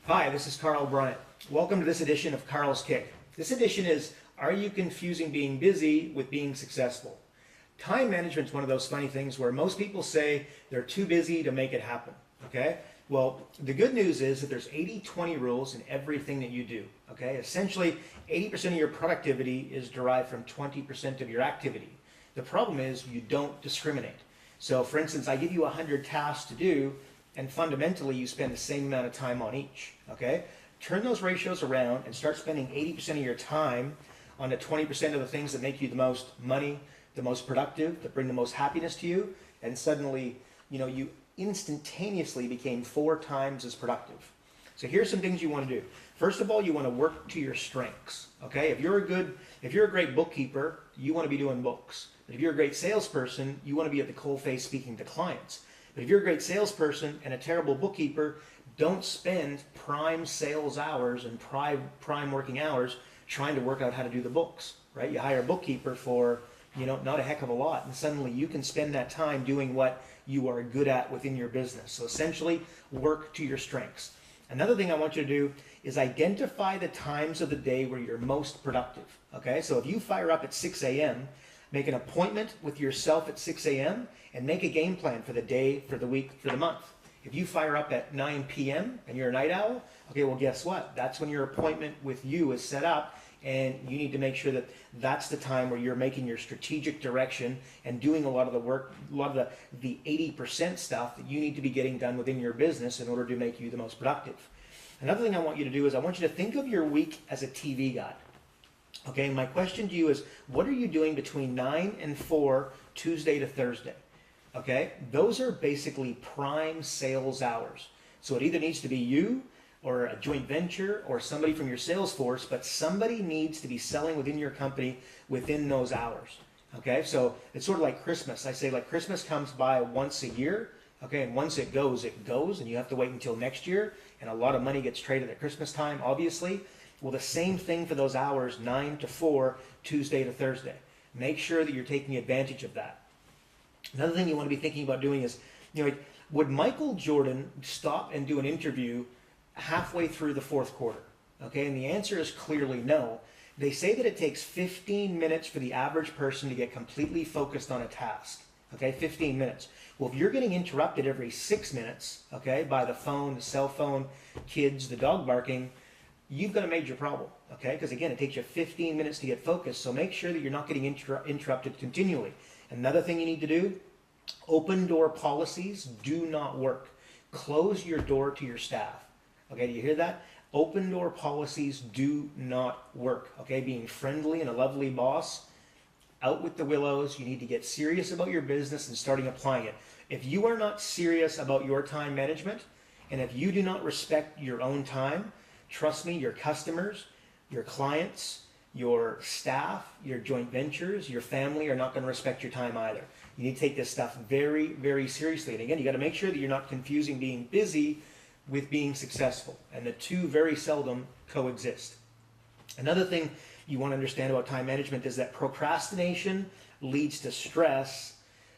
Hi, this is Karl Bryan. Welcome to this edition of Karl's Kick. This edition is, are you confusing being busy with being successful? Time management is one of those funny things where most people say they're too busy to make it happen, okay? Well, the good news is that there's 80-20 rules in everything that you do, okay? Essentially, 80% of your productivity is derived from 20% of your activity. The problem is you don't discriminate. So for instance, I give you 100 tasks to do, and fundamentally you spend the same amount of time on each, okay? Turn those ratios around and start spending 80% of your time on the 20% of the things that make you the most money, the most productive, that bring the most happiness to you, and suddenly, you instantaneously became 4 times as productive. So here's some things you want to do. First of all, you want to work to your strengths, okay? If you're a great bookkeeper, you want to be doing books. If you're a great salesperson, you want to be at the coalface speaking to clients. But if you're a great salesperson and a terrible bookkeeper, don't spend prime sales hours and prime working hours trying to work out how to do the books, right? You hire a bookkeeper for, not a heck of a lot, and suddenly you can spend that time doing what you are good at within your business. So essentially, work to your strengths. Another thing I want you to do is identify the times of the day where you're most productive, okay? So if you fire up at 6 a.m., make an appointment with yourself at 6 a.m. and make a game plan for the day, for the week, for the month. If you fire up at 9 p.m. and you're a night owl, okay, well, guess what? That's when your appointment with you is set up, and you need to make sure that that's the time where you're making your strategic direction and doing a lot of the work, a lot of the 80% stuff that you need to be getting done within your business in order to make you the most productive. Another thing I want you to do is I want you to think of your week as a TV guide. Okay, my question to you is, what are you doing between 9 and 4, Tuesday to Thursday? Okay, those are basically prime sales hours. So it either needs to be you or a joint venture or somebody from your sales force, but somebody needs to be selling within your company within those hours. Okay, so it's sort of like Christmas. I say like Christmas comes by once a year, okay, and once it goes, and you have to wait until next year, and a lot of money gets traded at Christmas time, obviously. Well, the same thing for those hours, 9 to 4, Tuesday to Thursday. Make sure that you're taking advantage of that. Another thing you want to be thinking about doing is, would Michael Jordan stop and do an interview halfway through the fourth quarter? Okay, and the answer is clearly no. They say that it takes 15 minutes for the average person to get completely focused on a task. Okay, 15 minutes. Well, if you're getting interrupted every 6 minutes, okay, by the phone, the cell phone, kids, the dog barking, you've got a major problem, okay? Because again, it takes you 15 minutes to get focused, so make sure that you're not getting interrupted continually. Another thing you need to do, open door policies do not work. Close your door to your staff, okay? Do you hear that? Open door policies do not work, okay? Being friendly and a lovely boss, out with the willows. You need to get serious about your business and starting applying it. If you are not serious about your time management, and if you do not respect your own time, trust me, your customers, your clients, your staff, your joint ventures, your family are not going to respect your time either. You need to take this stuff very, very seriously. And again, you got to make sure that you're not confusing being busy with being successful. And the two very seldom coexist. Another thing you want to understand about time management is that procrastination leads to stress,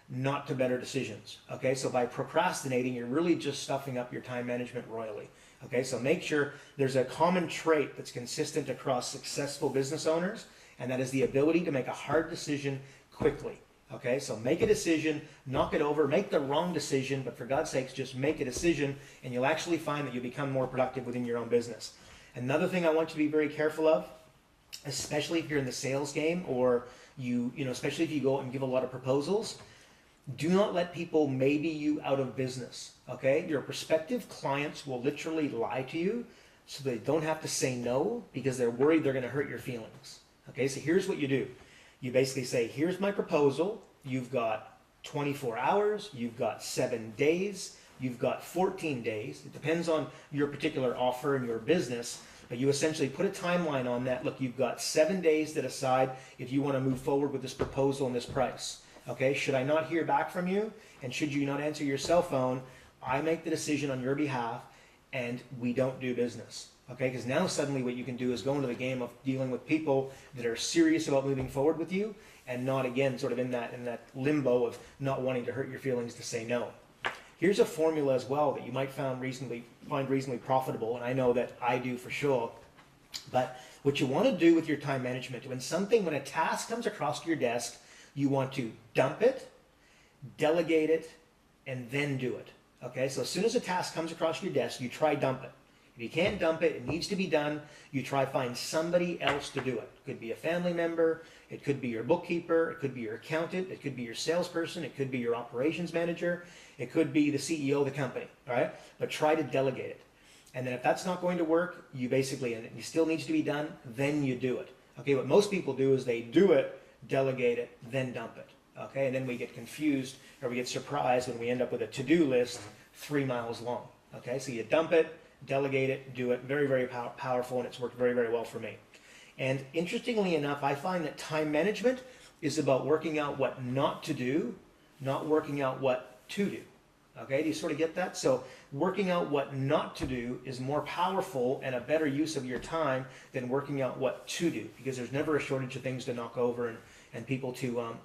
not to better decisions. Okay, so by procrastinating, you're really just stuffing up your time management royally. Okay, so make sure there's a common trait that's consistent across successful business owners, and that is the ability to make a hard decision quickly. Okay, so make a decision, knock it over, make the wrong decision, but for God's sakes, just make a decision, and you'll actually find that you become more productive within your own business. Another thing I want you to be very careful of, especially if you're in the sales game, or especially if you go out and give a lot of proposals, do not let people maybe you out of business, okay? Your prospective clients will literally lie to you so they don't have to say no because they're worried they're going to hurt your feelings, okay? So here's what you do. You basically say, here's my proposal. You've got 24 hours. You've got 7 days. You've got 14 days. It depends on your particular offer and your business, but you essentially put a timeline on that. Look, you've got 7 days to decide if you want to move forward with this proposal and this price. Okay, should I not hear back from you, and should you not answer your cell phone, I make the decision on your behalf, and we don't do business. Okay, because now suddenly what you can do is go into the game of dealing with people that are serious about moving forward with you, and not again sort of in that limbo of not wanting to hurt your feelings to say no. Here's a formula as well that you might find reasonably profitable, and I know that I do for sure. But what you want to do with your time management, when a task comes across your desk, you want to dump it, delegate it, and then do it. Okay, so as soon as a task comes across your desk, you try dump it. If you can't dump it, it needs to be done, you try find somebody else to do it. It could be a family member, it could be your bookkeeper, it could be your accountant, it could be your salesperson, it could be your operations manager, it could be the CEO of the company, all right? But try to delegate it. And then if that's not going to work, and it still needs to be done, then you do it. Okay, what most people do is they do it, delegate it, then dump it. Okay, and then we get confused or we get surprised when we end up with a to-do list 3 miles long. Okay, so you dump it, delegate it, do it. Very, very powerful, and it's worked very, very well for me. And interestingly enough, I find that time management is about working out what not to do, not working out what to do. Okay, do you sort of get that? So working out what not to do is more powerful and a better use of your time than working out what to do, because there's never a shortage of things to knock over and people to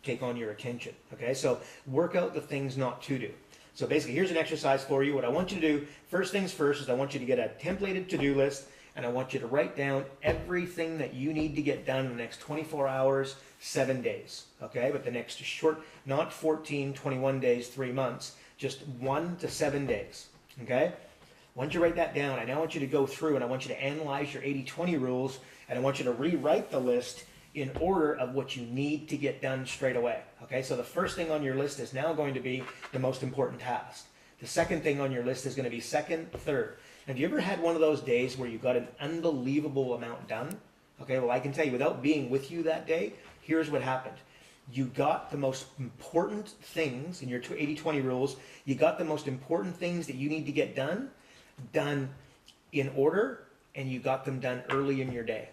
take on your attention. Okay, so work out the things not to do. So basically, here's an exercise for you. What I want you to do, first things first, is I want you to get a templated to-do list, and I want you to write down everything that you need to get done in the next 24 hours, 7 days. Okay, but the next short, not 14, 21 days, 3 months, just 1 to 7 days. Okay, once you write that down, I now want you to go through and I want you to analyze your 80-20 rules, and I want you to rewrite the list in order of what you need to get done straight away. Okay, so the first thing on your list is now going to be the most important task. The second thing on your list is going to be second, third. Have you ever had one of those days where you got an unbelievable amount done? Okay, well, I can tell you, without being with you that day, here's what happened. You got the most important things in your 80-20 rules. You got the most important things that you need to get done in order, and you got them done early in your day.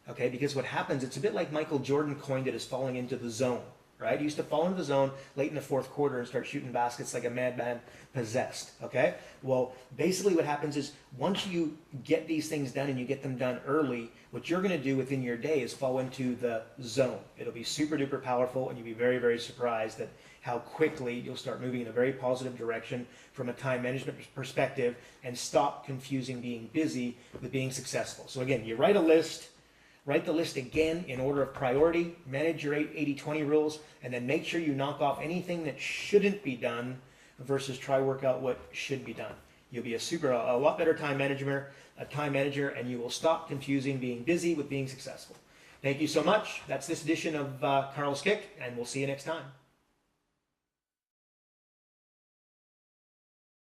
Okay, because what happens, it's a bit like Michael Jordan coined it as falling into the zone, right? He used to fall into the zone late in the fourth quarter and start shooting baskets like a madman possessed, okay? Well, basically what happens is once you get these things done and you get them done early, what you're going to do within your day is fall into the zone. It'll be super duper powerful, and you'll be very, very surprised at how quickly you'll start moving in a very positive direction from a time management perspective and stop confusing being busy with being successful. So again, you write a list. Write the list again in order of priority, manage your 80-20 rules, and then make sure you knock off anything that shouldn't be done versus try work out what should be done. You'll be a lot better time manager, and you will stop confusing being busy with being successful. Thank you so much. That's this edition of Karl's Kick, and we'll see you next time.